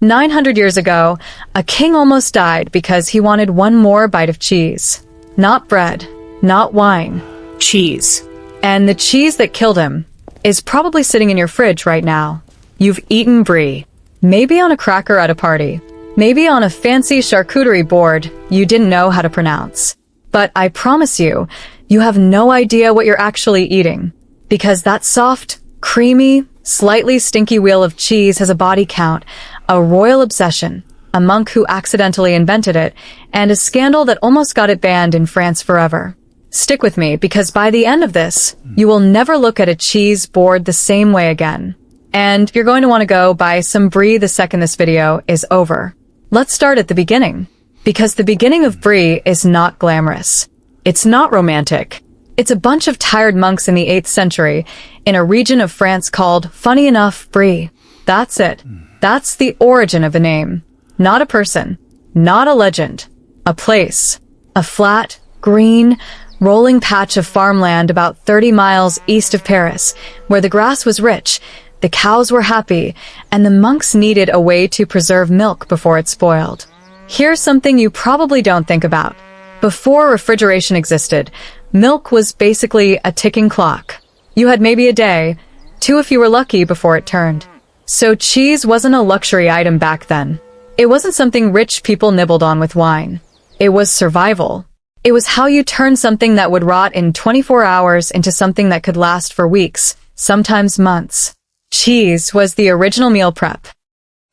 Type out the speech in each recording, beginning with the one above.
900 years ago, a king almost died because he wanted one more bite of cheese. Not bread, not wine. Cheese. And the cheese that killed him is probably sitting in your fridge right now. You've eaten Brie. Maybe on a cracker at a party. Maybe on a fancy charcuterie board you didn't know how to pronounce. But I promise you, you have no idea what you're actually eating. Because that soft, creamy, slightly stinky wheel of cheese has a body count, a royal obsession, a monk who accidentally invented it, and a scandal that almost got it banned in France forever. Stick with me, because by the end of this, you will never look at a cheese board the same way again. And you're going to want to go buy some Brie the second this video is over. Let's start at the beginning. Because the beginning of Brie is not glamorous. It's not romantic. It's a bunch of tired monks in the 8th century in a region of France called, funny enough, Brie. That's it. That's the origin of the name. Not a person. Not a legend. A place. A flat, green, rolling patch of farmland about 30 miles east of Paris, where the grass was rich, the cows were happy, and the monks needed a way to preserve milk before it spoiled. Here's something you probably don't think about. Before refrigeration existed, milk was basically a ticking clock. You had maybe a day, 2 if you were lucky, before it turned. So cheese wasn't a luxury item back then. It wasn't something rich people nibbled on with wine. It was survival. It was how you turned something that would rot in 24 hours into something that could last for weeks, sometimes months. Cheese was the original meal prep.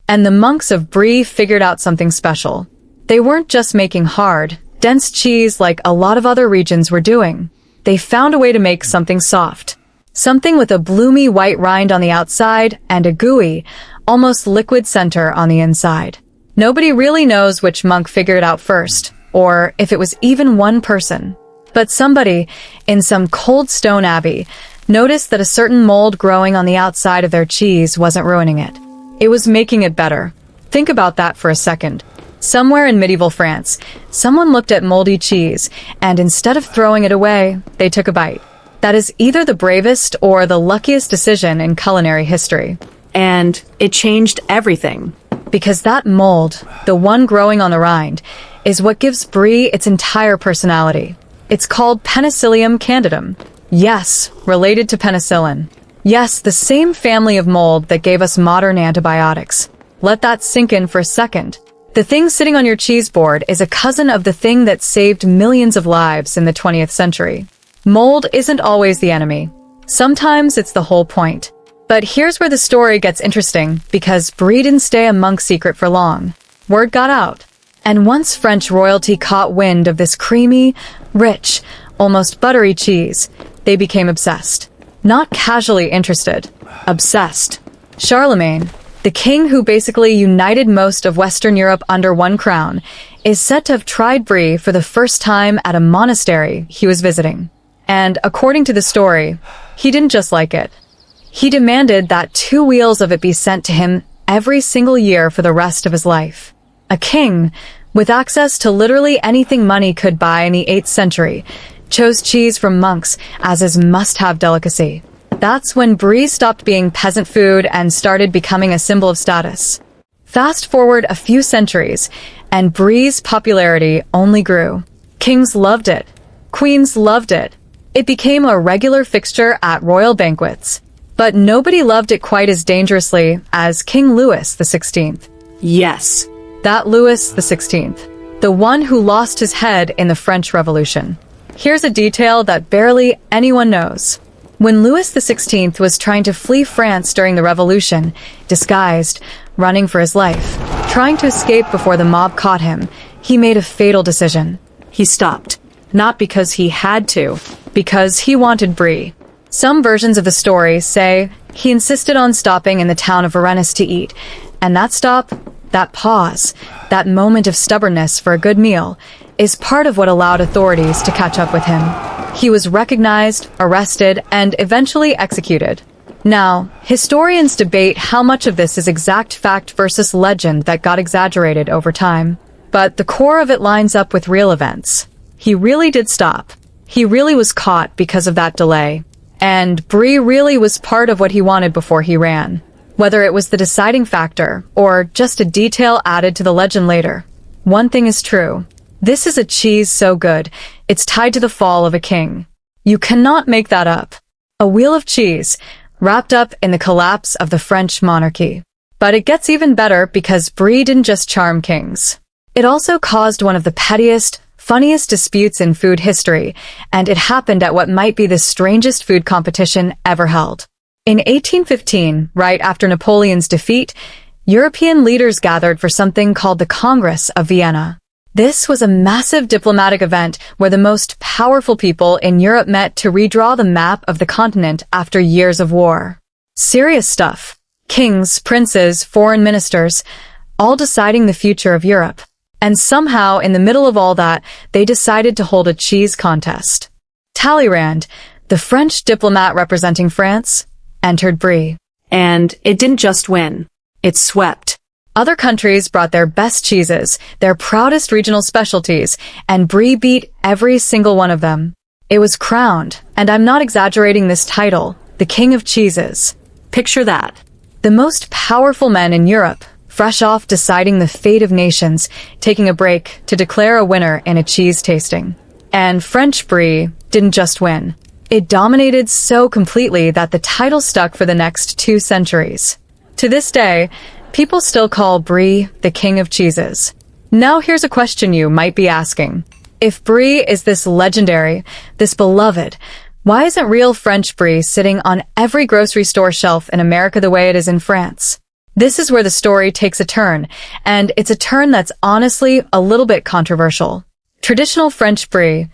And the monks of Brie figured out something special. They weren't just making hard, dense cheese like a lot of other regions were doing. They found a way to make something soft. Something with a bloomy white rind on the outside and a gooey, almost liquid center on the inside. Nobody really knows which monk figured it out first, or if it was even one person. But somebody, in some cold stone abbey, noticed that a certain mold growing on the outside of their cheese wasn't ruining it. It was making it better. Think about that for a second. Somewhere in medieval France, someone looked at moldy cheese, and instead of throwing it away, they took a bite. That is either the bravest or the luckiest decision in culinary history. And it changed everything. Because that mold, the one growing on the rind, is what gives Brie its entire personality. It's called Penicillium candidum. Yes, related to penicillin. Yes, the same family of mold that gave us modern antibiotics. Let that sink in for a second. The thing sitting on your cheese board is a cousin of the thing that saved millions of lives in the 20th century. Mold isn't always the enemy. Sometimes it's the whole point. But here's where the story gets interesting, because Brie didn't stay a monk secret for long. Word got out. And once French royalty caught wind of this creamy, rich, almost buttery cheese, they became obsessed. Not casually interested. Obsessed. Charlemagne, the king who basically united most of Western Europe under one crown, is said to have tried Brie for the first time at a monastery he was visiting. And according to the story, he didn't just like it. He demanded that 2 wheels of it be sent to him every single year for the rest of his life. A king, with access to literally anything money could buy in the 8th century, chose cheese from monks as his must-have delicacy. That's when Brie stopped being peasant food and started becoming a symbol of status. Fast forward a few centuries, and Brie's popularity only grew. Kings loved it. Queens loved it. It became a regular fixture at royal banquets. But nobody loved it quite as dangerously as King Louis XVI. Yes. That Louis XVI. The one who lost his head in the French Revolution. Here's a detail that barely anyone knows. When Louis XVI was trying to flee France during the Revolution, disguised, running for his life, trying to escape before the mob caught him, he made a fatal decision. He stopped. Not because he had to, because he wanted Brie. Some versions of the story say he insisted on stopping in the town of Varennes to eat, and that stop, that pause, that moment of stubbornness for a good meal, is part of what allowed authorities to catch up with him. He was recognized, arrested, and eventually executed. Now, historians debate how much of this is exact fact versus legend that got exaggerated over time, but the core of it lines up with real events. He really did stop. He really was caught because of that delay. And Brie really was part of what he wanted before he ran. Whether it was the deciding factor or just a detail added to the legend later, one thing is true. This is a cheese so good, it's tied to the fall of a king. You cannot make that up. A wheel of cheese, wrapped up in the collapse of the French monarchy. But it gets even better because Brie didn't just charm kings. It also caused one of the pettiest, funniest disputes in food history, and it happened at what might be the strangest food competition ever held. In 1815, right after Napoleon's defeat, European leaders gathered for something called the Congress of Vienna. This was a massive diplomatic event where the most powerful people in Europe met to redraw the map of the continent after years of war. Serious stuff. Kings, princes, foreign ministers, all deciding the future of Europe. And somehow, in the middle of all that, they decided to hold a cheese contest. Talleyrand, the French diplomat representing France, entered Brie. And it didn't just win. It swept. Other countries brought their best cheeses, their proudest regional specialties, and Brie beat every single one of them. It was crowned, and I'm not exaggerating this title, the King of Cheeses. Picture that. The most powerful men in Europe, fresh off deciding the fate of nations, taking a break to declare a winner in a cheese tasting. And French Brie didn't just win. It dominated so completely that the title stuck for the next 2 centuries. To this day, people still call Brie the King of Cheeses. Now here's a question you might be asking. If Brie is this legendary, this beloved, why isn't real French Brie sitting on every grocery store shelf in America the way it is in France? This is where the story takes a turn, and it's a turn that's honestly a little bit controversial. Traditional French Brie,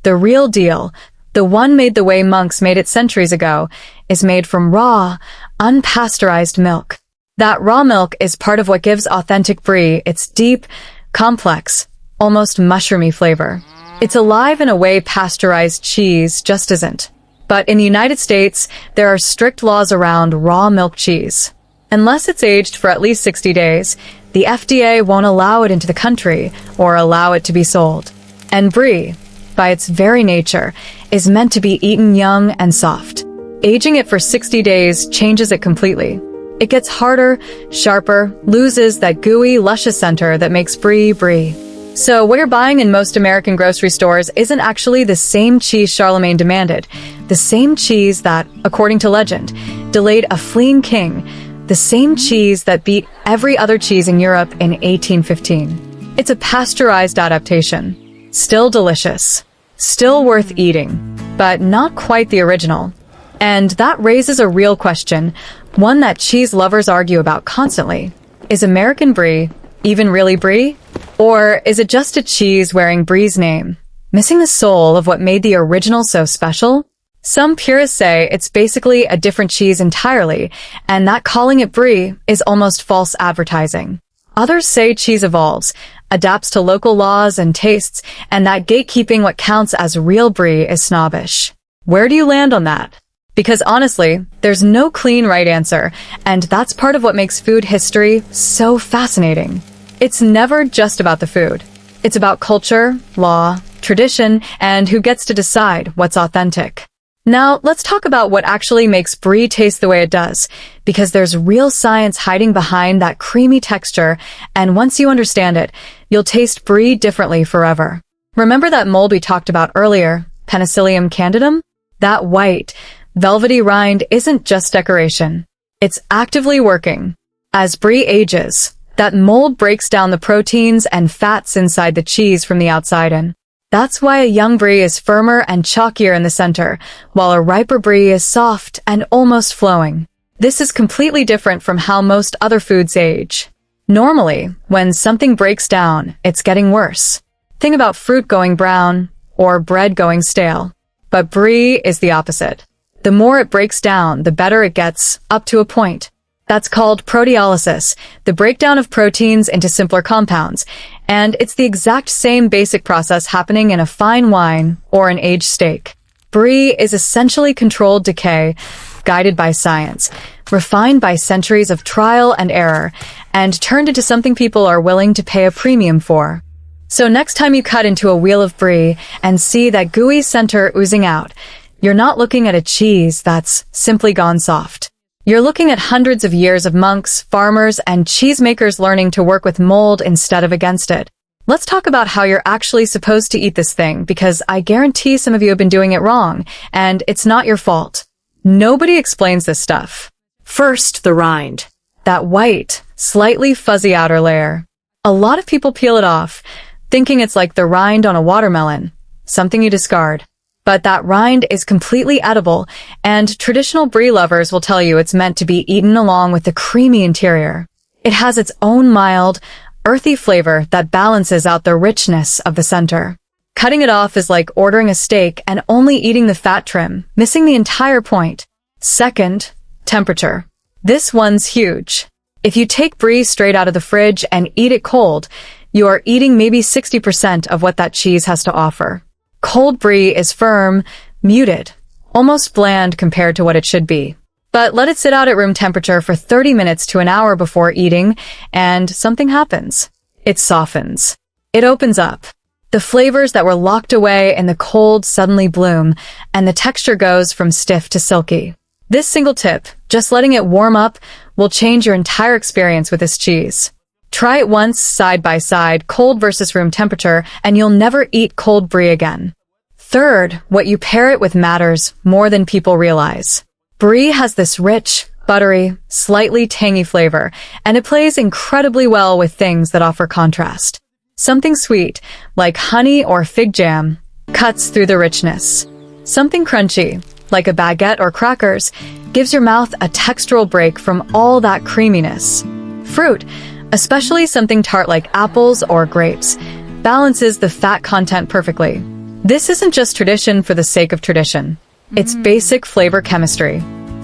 the real deal, the one made the way monks made it centuries ago, is made from raw, unpasteurized milk. That raw milk is part of what gives authentic Brie its deep, complex, almost mushroomy flavor. It's alive in a way pasteurized cheese just isn't. But in the United States, there are strict laws around raw milk cheese. Unless it's aged for at least 60 days, the FDA won't allow it into the country or allow it to be sold. And Brie, by its very nature, is meant to be eaten young and soft. Aging it for 60 days changes it completely. It gets harder, sharper, loses that gooey, luscious center that makes Brie Brie. So what you're buying in most American grocery stores isn't actually the same cheese Charlemagne demanded, the same cheese that, according to legend, delayed a fleeing king, the same cheese that beat every other cheese in Europe in 1815. It's a pasteurized adaptation. Still delicious. Still worth eating. But not quite the original. And that raises a real question, one that cheese lovers argue about constantly. Is American Brie even really Brie? Or is it just a cheese wearing Brie's name, missing the soul of what made the original so special? Some purists say it's basically a different cheese entirely, and that calling it Brie is almost false advertising. Others say cheese evolves, adapts to local laws and tastes, and that gatekeeping what counts as real Brie is snobbish. Where do you land on that? Because honestly, there's no clean right answer, and that's part of what makes food history so fascinating. It's never just about the food. It's about culture, law, tradition, and who gets to decide what's authentic. Now, let's talk about what actually makes Brie taste the way it does, because there's real science hiding behind that creamy texture, and once you understand it, you'll taste Brie differently forever. Remember that mold we talked about earlier, Penicillium candidum? That white, velvety rind isn't just decoration. It's actively working. As Brie ages, that mold breaks down the proteins and fats inside the cheese from the outside in. That's why a young Brie is firmer and chalkier in the center, while a riper Brie is soft and almost flowing. This is completely different from how most other foods age. Normally, when something breaks down, it's getting worse. Think about fruit going brown or bread going stale. But Brie is the opposite. The more it breaks down, the better it gets, up to a point. That's called proteolysis, the breakdown of proteins into simpler compounds, and it's the exact same basic process happening in a fine wine or an aged steak. Brie is essentially controlled decay, guided by science, refined by centuries of trial and error, and turned into something people are willing to pay a premium for. So next time you cut into a wheel of Brie and see that gooey center oozing out, you're not looking at a cheese that's simply gone soft. You're looking at hundreds of years of monks, farmers, and cheesemakers learning to work with mold instead of against it. Let's talk about how you're actually supposed to eat this thing, because I guarantee some of you have been doing it wrong, and it's not your fault. Nobody explains this stuff. First, the rind. That white, slightly fuzzy outer layer. A lot of people peel it off, thinking it's like the rind on a watermelon, something you discard. But that rind is completely edible, and traditional Brie lovers will tell you it's meant to be eaten along with the creamy interior. It has its own mild, earthy flavor that balances out the richness of the center. Cutting it off is like ordering a steak and only eating the fat trim, missing the entire point. Second, temperature. This one's huge. If you take Brie straight out of the fridge and eat it cold, you are eating maybe 60% of what that cheese has to offer. Cold Brie is firm, muted, almost bland compared to what it should be. But let it sit out at room temperature for 30 minutes to an hour before eating, and something happens. It softens. It opens up. The flavors that were locked away in the cold suddenly bloom, and the texture goes from stiff to silky. This single tip, just letting it warm up, will change your entire experience with this cheese. Try it once, side by side, cold versus room temperature, and you'll never eat cold Brie again. Third, what you pair it with matters more than people realize. Brie has this rich, buttery, slightly tangy flavor, and it plays incredibly well with things that offer contrast. Something sweet, like honey or fig jam, cuts through the richness. Something crunchy, like a baguette or crackers, gives your mouth a textural break from all that creaminess. Fruit, especially something tart like apples or grapes, balances the fat content perfectly. This isn't just tradition for the sake of tradition. It's basic flavor chemistry.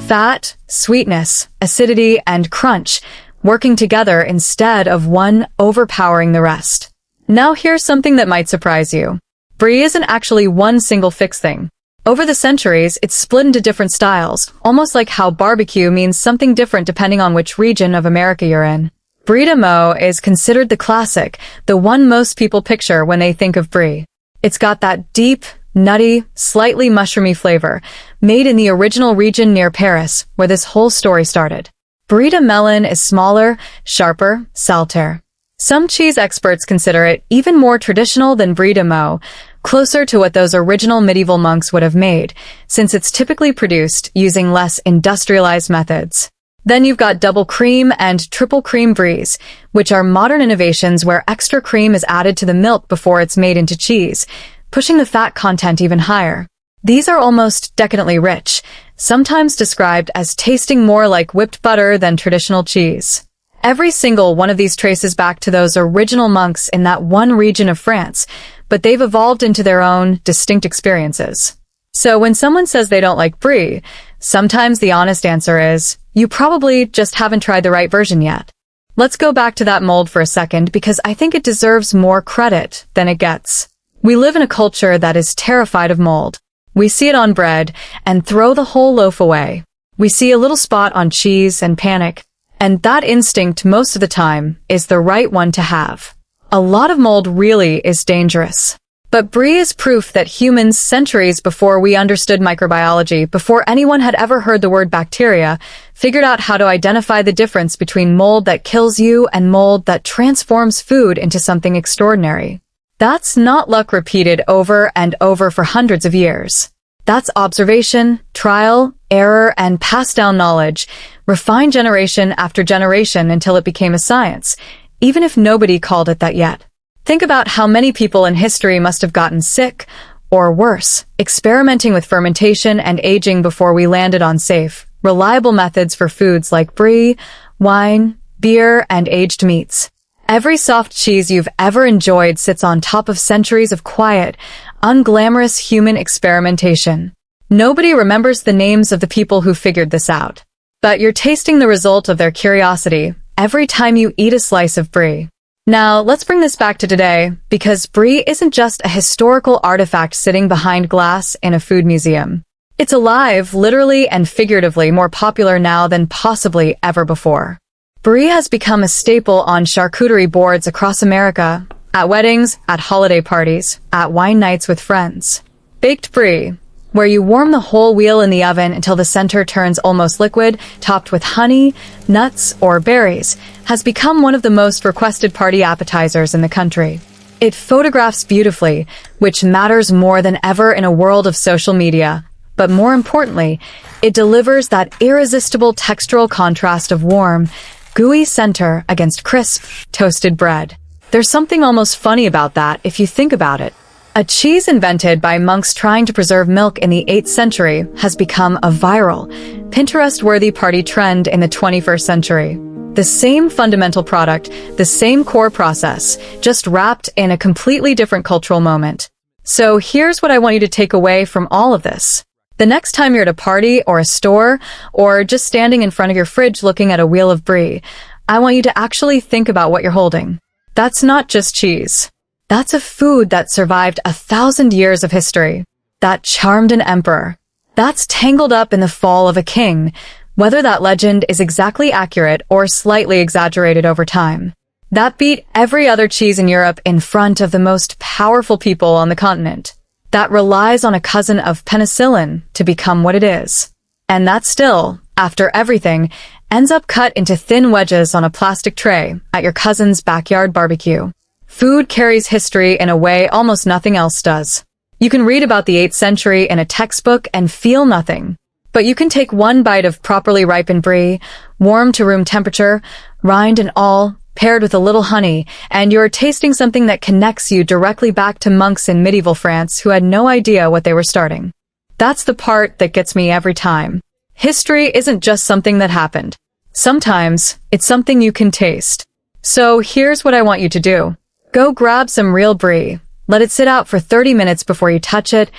Fat, sweetness, acidity, and crunch working together instead of one overpowering the rest. Now here's something that might surprise you. Brie isn't actually one single fixed thing. Over the centuries, it's split into different styles, almost like how barbecue means something different depending on which region of America you're in. Brie de Meaux is considered the classic, the one most people picture when they think of Brie. It's got that deep, nutty, slightly mushroomy flavor, made in the original region near Paris, where this whole story started. Brie de Melon is smaller, sharper, salter. Some cheese experts consider it even more traditional than Brie de Meaux, closer to what those original medieval monks would have made, since it's typically produced using less industrialized methods. Then you've got double cream and triple cream Bries, which are modern innovations where extra cream is added to the milk before it's made into cheese, pushing the fat content even higher. These are almost decadently rich, sometimes described as tasting more like whipped butter than traditional cheese. Every single one of these traces back to those original monks in that one region of France, but they've evolved into their own distinct experiences. So when someone says they don't like Brie, sometimes the honest answer is, you probably just haven't tried the right version yet. Let's go back to that mold for a second because I think it deserves more credit than it gets. We live in a culture that is terrified of mold. We see it on bread and throw the whole loaf away. We see a little spot on cheese and panic. And that instinct most of the time is the right one to have. A lot of mold really is dangerous. But Brie is proof that humans centuries before we understood microbiology, before anyone had ever heard the word bacteria, figured out how to identify the difference between mold that kills you and mold that transforms food into something extraordinary. That's not luck repeated over and over for hundreds of years. That's observation, trial, error, and passed down knowledge, refined generation after generation until it became a science, even if nobody called it that yet. Think about how many people in history must have gotten sick, or worse, experimenting with fermentation and aging before we landed on safe, reliable methods for foods like Brie, wine, beer, and aged meats. Every soft cheese you've ever enjoyed sits on top of centuries of quiet, unglamorous human experimentation. Nobody remembers the names of the people who figured this out. But you're tasting the result of their curiosity every time you eat a slice of Brie. Now, let's bring this back to today, because Brie isn't just a historical artifact sitting behind glass in a food museum. It's alive, literally and figuratively, more popular now than possibly ever before. Brie has become a staple on charcuterie boards across America, at weddings, at holiday parties, at wine nights with friends. Baked Brie, where you warm the whole wheel in the oven until the center turns almost liquid, topped with honey, nuts, or berries, has become one of the most requested party appetizers in the country. It photographs beautifully, which matters more than ever in a world of social media. But more importantly, it delivers that irresistible textural contrast of warm, gooey center against crisp, toasted bread. There's something almost funny about that if you think about it. A cheese invented by monks trying to preserve milk in the 8th century has become a viral, Pinterest-worthy party trend in the 21st century. The same fundamental product, the same core process, just wrapped in a completely different cultural moment. So here's what I want you to take away from all of this. The next time you're at a party or a store, or just standing in front of your fridge looking at a wheel of Brie, I want you to actually think about what you're holding. That's not just cheese. That's a food that survived 1,000 years of history, that charmed an emperor, that's tangled up in the fall of a king, whether that legend is exactly accurate or slightly exaggerated over time. That beat every other cheese in Europe in front of the most powerful people on the continent. That relies on a cousin of penicillin to become what it is. And that still, after everything, ends up cut into thin wedges on a plastic tray at your cousin's backyard barbecue. Food carries history in a way almost nothing else does. You can read about the 8th century in a textbook and feel nothing. But you can take one bite of properly ripened Brie, warm to room temperature, rind and all, paired with a little honey, and you're tasting something that connects you directly back to monks in medieval France who had no idea what they were starting. That's the part that gets me every time. History isn't just something that happened. Sometimes, it's something you can taste. So here's what I want you to do. Go grab some real Brie, let it sit out for 30 minutes before you touch it,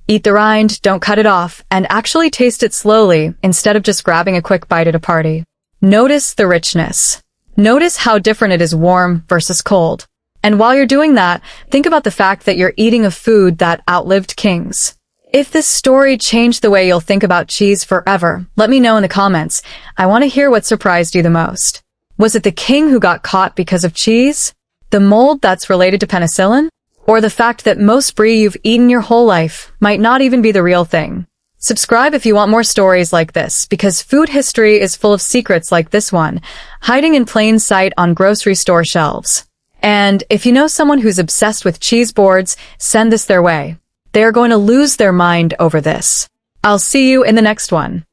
eat the rind, don't cut it off, and actually taste it slowly instead of just grabbing a quick bite at a party. Notice the richness. Notice how different it is warm versus cold. And while you're doing that, think about the fact that you're eating a food that outlived kings. If this story changed the way you'll think about cheese forever, let me know in the comments. I want to hear what surprised you the most. Was it the king who got caught because of cheese? The mold that's related to penicillin? Or the fact that most Brie you've eaten your whole life might not even be the real thing? Subscribe if you want more stories like this, because food history is full of secrets like this one, hiding in plain sight on grocery store shelves. And if you know someone who's obsessed with cheese boards, send this their way. They are going to lose their mind over this. I'll see you in the next one.